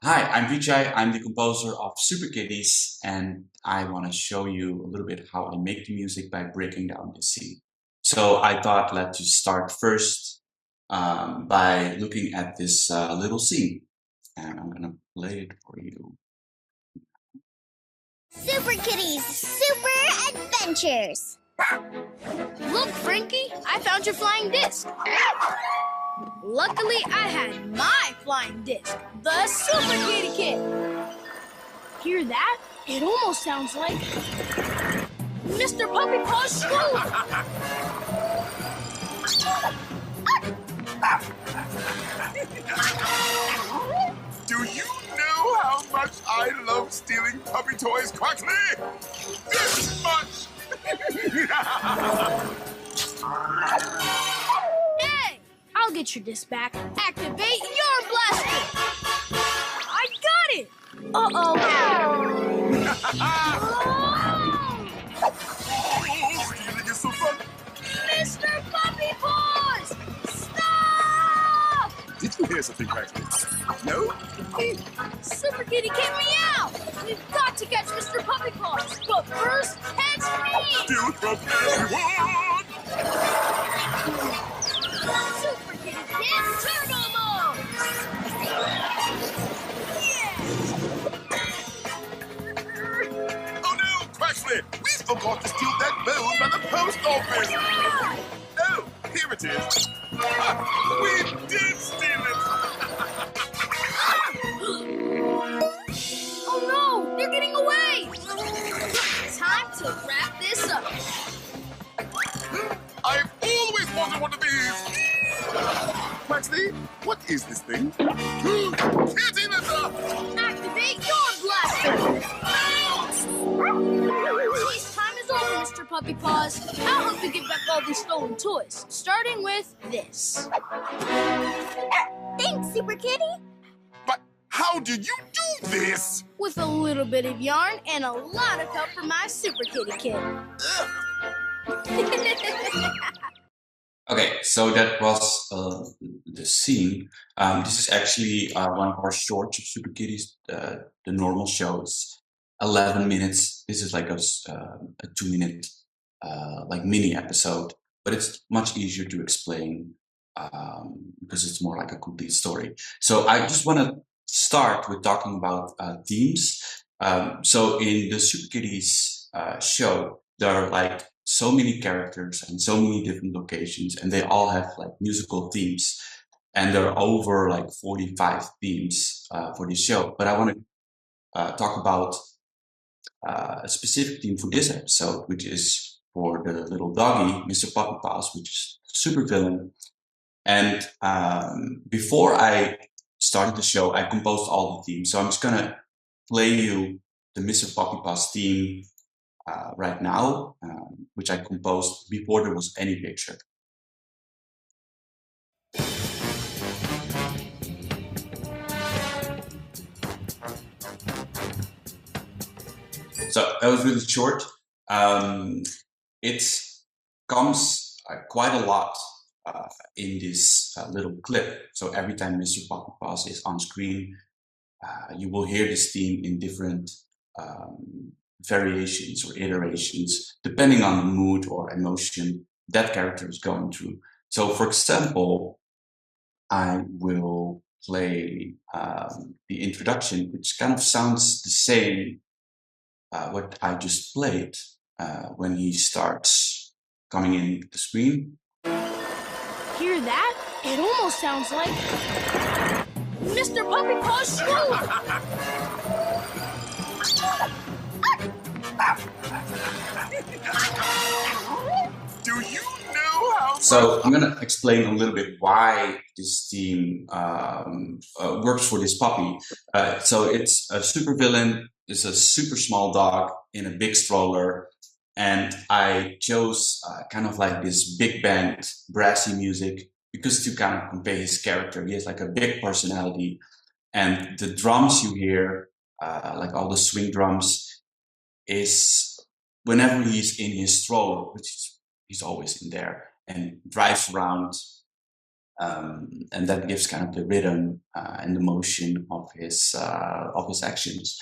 Hi, I'm Vidjay. I'm the composer of Super Kitties, and I want to show you a little bit how I make the music by breaking down the scene. So I thought let's just start first by looking at this little scene, and I'm gonna play it for you. Super Kitties, Super Adventures! Look, Frankie, I found your flying disc. Luckily, I had my flying disc, the Super Kitty Kit. Hear that? It almost sounds like Mr. Puppy Paw's swoop. Do you know how much I love stealing puppy toys, Quackly? This much! Hey, I'll get your disc back. Activate your blaster. I got it. Uh-oh. Stealing is so fun! Mr. Puppy Paws! Stop! Did you hear something, Quackly? No? Super Kitty, get me out! We've got to catch Mr. Puppy Paws, but first, catch me! Steal from everyone! Super Kitty Kid Turtle Mode! Oh no, Quackly! We forgot to steal that bone by the post office! Oh, here it is! We did steal it! Oh no, they're getting away! Time to wrap this up. I've always wanted one of these! Quackly, what is this thing? Kitty litter! Activate your blaster! Chase time is over, Mr. Puppy Paws. I'll help you get back all these stolen toys, starting with this. Thanks, Super Kitty! But how did you do this? With a little bit of yarn and a lot of help from my Super Kitty Kid. Okay, so that was the scene. This is actually one of our shorts of Super Kitties. The normal show is 11 minutes. This is like a 2-minute like mini episode, but it's much easier to explain because it's more like a complete story. So I just want to start with talking about themes. So in the Super Kitties show, there are like so many characters and so many different locations, and they all have like musical themes, and there are over like 45 themes for this show. But I want to talk about a specific theme for this episode, which is for the little doggy, Mr. Puppy Paws, which is super villain. And before I started the show, I composed all the themes. So I'm just gonna play you the Mr. Puppy Paws theme right now, which I composed before there was any picture. So that was really short. It comes quite a lot in this little clip. So every time Mr. Puppy Paws is on screen, you will hear this theme in different variations or iterations, depending on the mood or emotion that character is going through. So for example, I will play the introduction, which kind of sounds the same what I just played when he starts coming in the screen. Hear that? It almost sounds like Mr. Puppy Paw's swoop. Do you know how So I'm gonna explain a little bit why this theme works for this puppy. So it's a super villain, it's a super small dog in a big stroller, and I chose kind of like this big band, brassy music because to kind of convey his character. He has like a big personality, and the drums you hear, like all the swing drums, is whenever he's in his stroller, which he's always in there, and drives around And that gives kind of the rhythm and the motion of his actions.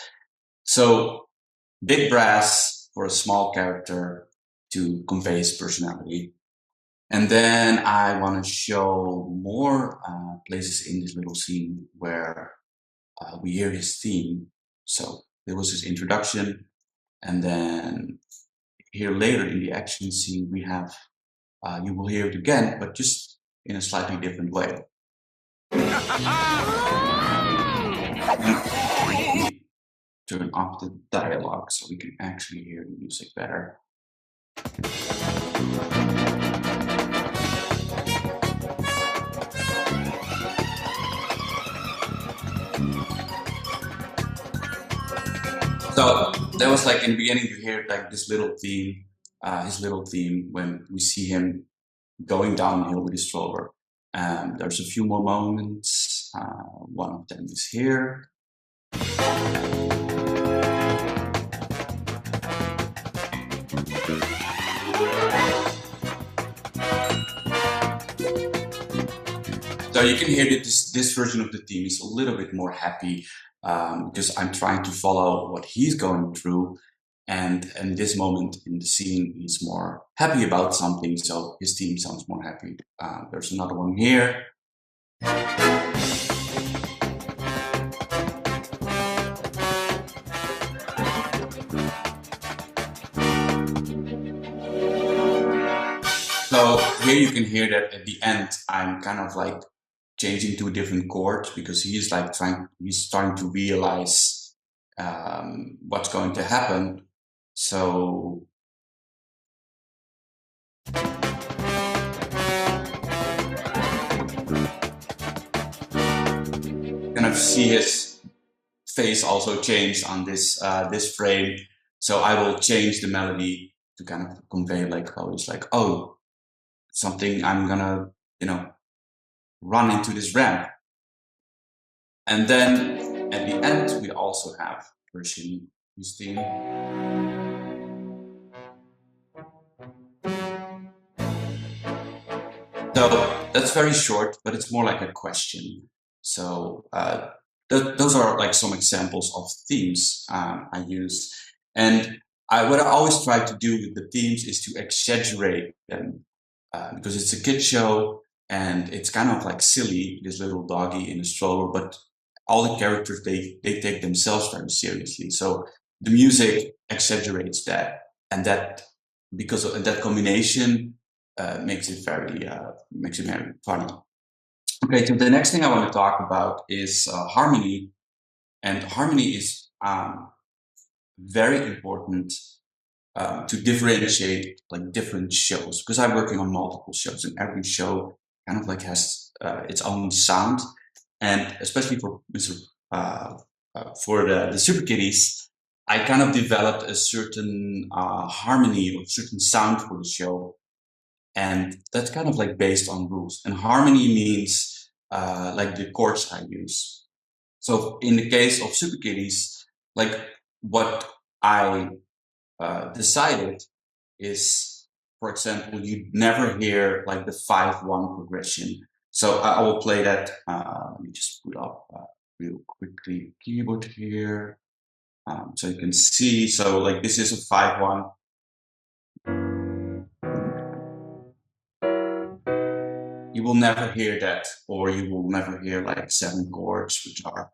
So big brass for a small character to convey his personality. And then I want to show more places in this little scene where we hear his theme. So there was his introduction, and then here later in the action scene we have, you will hear it again, but just in a slightly different way. And turn off the dialogue so we can actually hear the music better. So that was like in the beginning you hear like this little theme, his little theme when we see him going downhill with his stroller. There's a few more moments. One of them is here. So you can hear that this version of the theme is a little bit more happy because I'm trying to follow what he's going through. And in this moment in the scene, he's more happy about something, so his theme sounds more happy. There's another one here. So here you can hear that at the end, I'm kind of like changing to a different chord because he's like he's starting to realize what's going to happen. So kind of see his face also change on this this frame. So I will change the melody to kind of convey like, oh, it's like, oh, something, I'm gonna, you know, run into this ramp. And then at the end, we also have version his theme. So that's very short, but it's more like a question. So those are like some examples of themes I use. And what I always try to do with the themes is to exaggerate them because it's a kid show and it's kind of like silly, this little doggy in a stroller, but all the characters, they take themselves very seriously. So the music exaggerates that, and that because of that combination makes it very funny. Okay, so the next thing I want to talk about is harmony, and harmony is very important to differentiate like different shows, because I'm working on multiple shows and every show kind of like has its own sound. And especially for the Super Kitties, I kind of developed a certain harmony or certain sound for the show. And that's kind of like based on rules. And harmony means like the chords I use. So in the case of Super Kitties, like what I decided is, for example, you never hear like the 5-1 progression. So I will play that. Let me just put up real quickly keyboard here, so you can see. So like this is a 5-1. You will never hear that, or you will never hear like 7 chords, which are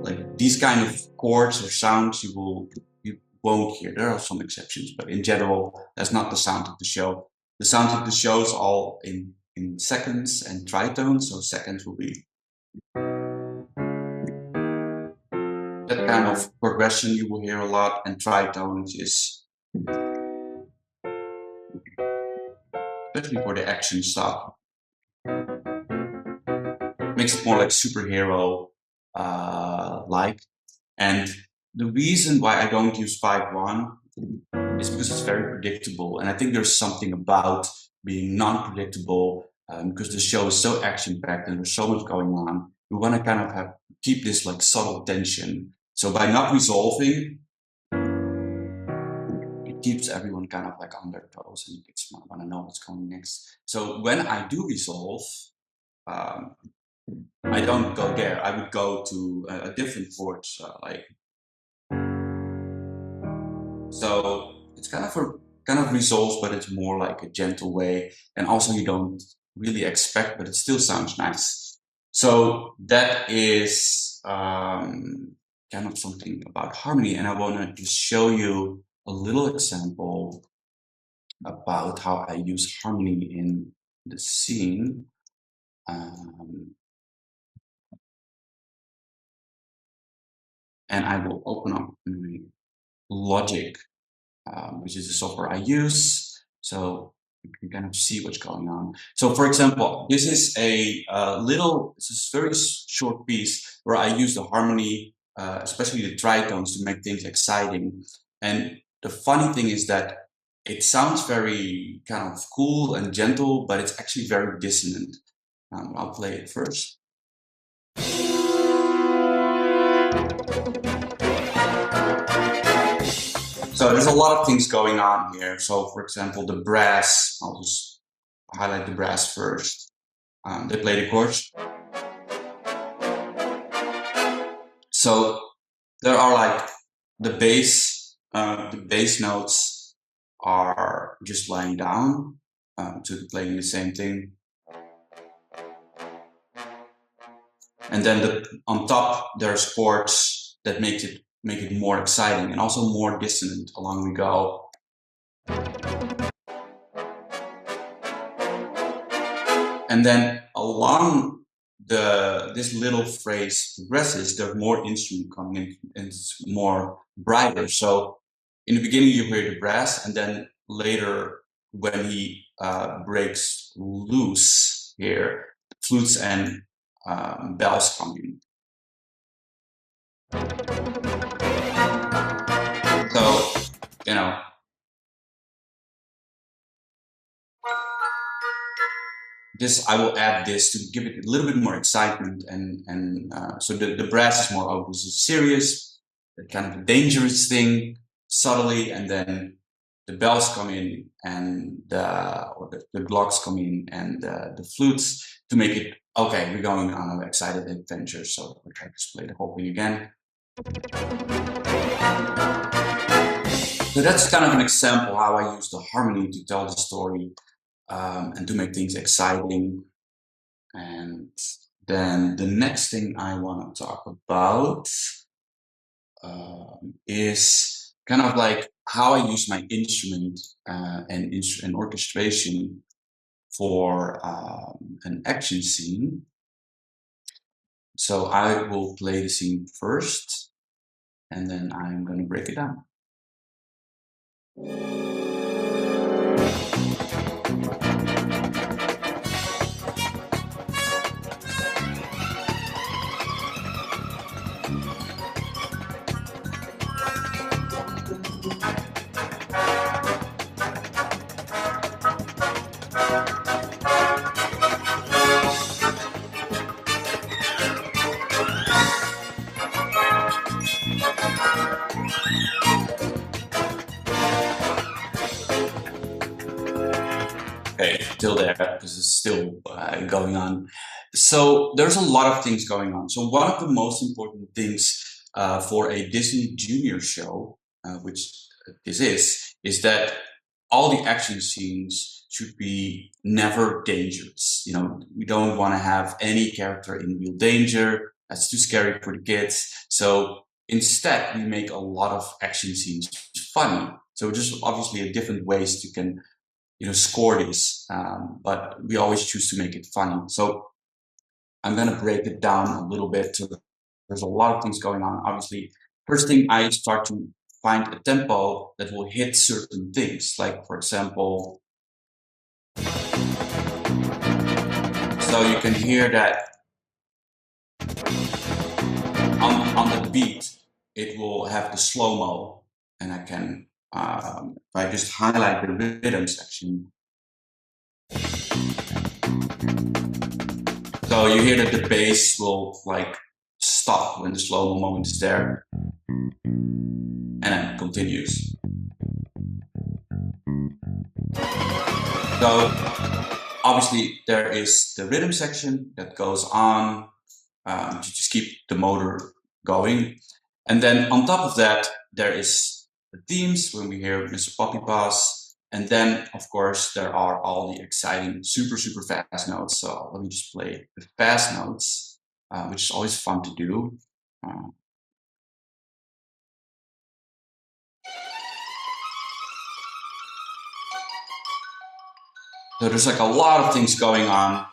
like these kind of chords or sounds you won't hear. There are some exceptions, but in general, that's not the sound of the show. The sound of the show is all in seconds and tritones, so seconds will be that kind of progression you will hear a lot, and tritones is especially for the action stuff. Makes it more like superhero like. And the reason why I don't use 5-1 is because it's very predictable, and I think there's something about being non-predictable because the show is so action-packed and there's so much going on. We want to kind of keep this like subtle tension. So by not resolving, it keeps everyone kind of like on their toes and it's want to know what's coming next. So when I do resolve, I don't go there. I would go to a different chord, so it's kind of resolves, but it's more like a gentle way, and also you don't really expect, but it still sounds nice. So that is kind of something about harmony, and I want to just show you a little example about how I use harmony in the scene. And I will open up Logic, which is the software I use. So you can kind of see what's going on. So for example, this is a this is a very short piece where I use the harmony, especially the tritones, to make things exciting. And the funny thing is that it sounds very kind of cool and gentle, but it's actually very dissonant. I'll play it first. So there's a lot of things going on here. So for example, the brass, I'll just highlight the brass first. They play the chords. So there are like the bass notes are just lying down to playing the same thing. And then on top, there's chords that make it more exciting and also more dissonant along we go. And then along this little phrase progresses, there's more instrument coming in and it's more brighter. So in the beginning you hear the brass, and then later when he breaks loose here, flutes and bells come in. So, you know, I will add this to give it a little bit more excitement, and so the brass is more, oh, this is serious, kind of a dangerous thing, subtly, and then the bells come in, and the glocks come in, and the flutes to make it, okay, we're going on an excited adventure. So we'll try to play the whole thing again. So that's kind of an example how I use the harmony to tell the story and to make things exciting. And then the next thing I want to talk about is kind of like how I use my instrument and orchestration for an action scene. So I will play the scene first, and then I'm going to break it down. Okay, till there, because it's still going on. So there's a lot of things going on. So one of the most important things for a Disney Junior show, which this is that all the action scenes should be never dangerous. You know, we don't want to have any character in real danger. That's too scary for the kids. So instead, we make a lot of action scenes funny. So just obviously different ways you can, score this, but we always choose to make it funny. So I'm going to break it down a little bit. So there's a lot of things going on. Obviously, first thing, I start to find a tempo that will hit certain things. Like, for example, so you can hear that on the beat, it will have the slow-mo, and I can, if I just highlight the rhythm section, so you hear that the bass will like stop when the slow-mo moment is there, and then continues. So obviously there is the rhythm section that goes on to just keep the motor going. And then on top of that, there is the themes when we hear Mr. Puppy Paws. And then, of course, there are all the exciting, super, super fast notes. So let me just play the fast notes, which is always fun to do. So there's like a lot of things going on.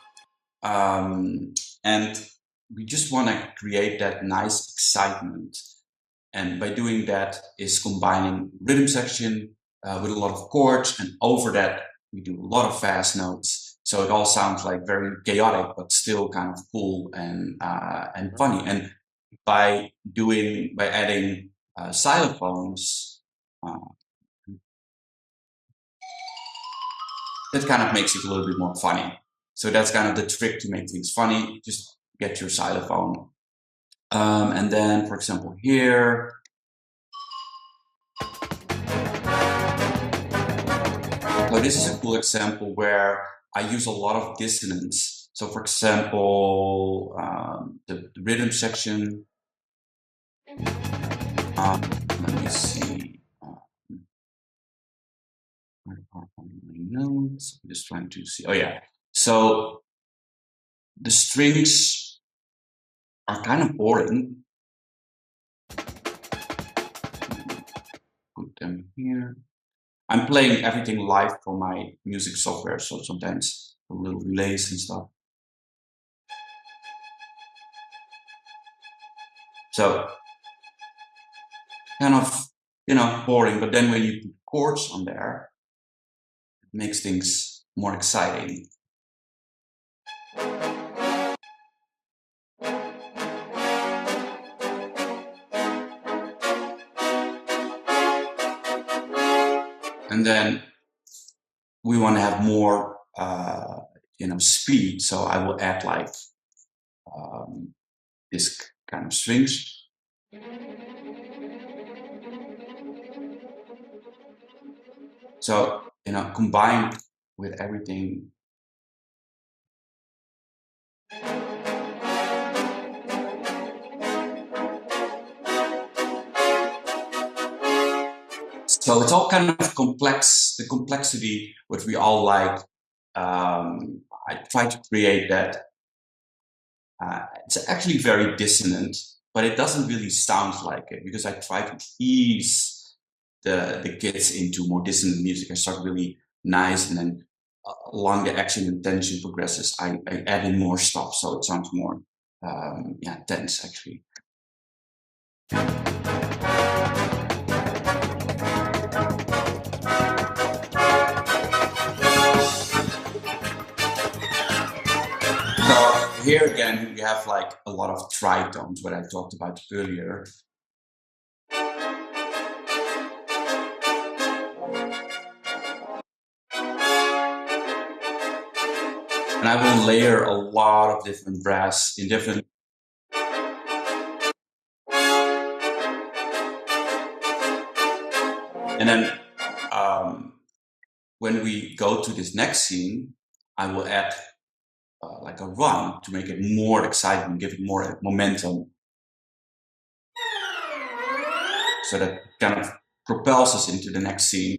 And we just want to create that nice excitement. And by doing that is combining rhythm section with a lot of chords, and over that we do a lot of fast notes. So it all sounds like very chaotic, but still kind of cool and funny. And by adding xylophones, that kind of makes it a little bit more funny. So that's kind of the trick to make things funny. Just get your xylophone. And then, for example, here. So this is a cool example where I use a lot of dissonance. So for example, the rhythm section. Let me see. Notes. I'm just trying to see. Oh yeah. So the strings are kind of boring. Put them here. I'm playing everything live from my music software, so sometimes a little delays and stuff. So kind of, boring, but then when you put chords on there, it makes things more exciting. And then we want to have more, speed. So I will add like this kind of strings. So, combined with everything. So it's all kind of complex, the complexity, what we all like. I try to create that. It's actually very dissonant, but it doesn't really sound like it because I try to ease the kids into more dissonant music. I start really nice, and then along the action and tension progresses, I add in more stuff, so it sounds more tense actually. So here again, we have like a lot of tritones, what I talked about earlier. And I will layer a lot of different brass in different. And then when we go to this next scene, I will add like a run to make it more exciting, give it more momentum. So that kind of propels us into the next scene.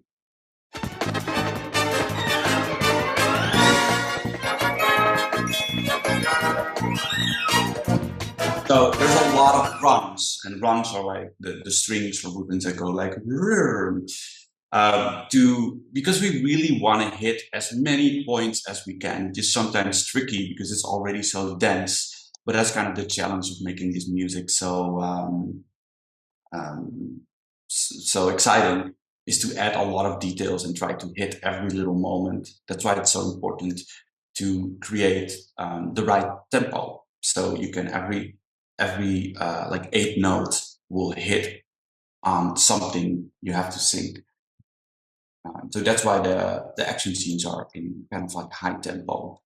So there's a lot of runs, and runs are like the strings for movements that go like because we really want to hit as many points as we can, which is sometimes tricky because it's already so dense. But that's kind of the challenge of making this music so exciting, is to add a lot of details and try to hit every little moment. That's why it's so important to create the right tempo. So you can every like 8 notes will hit on something you have to sing. So that's why the action scenes are in kind of like high tempo.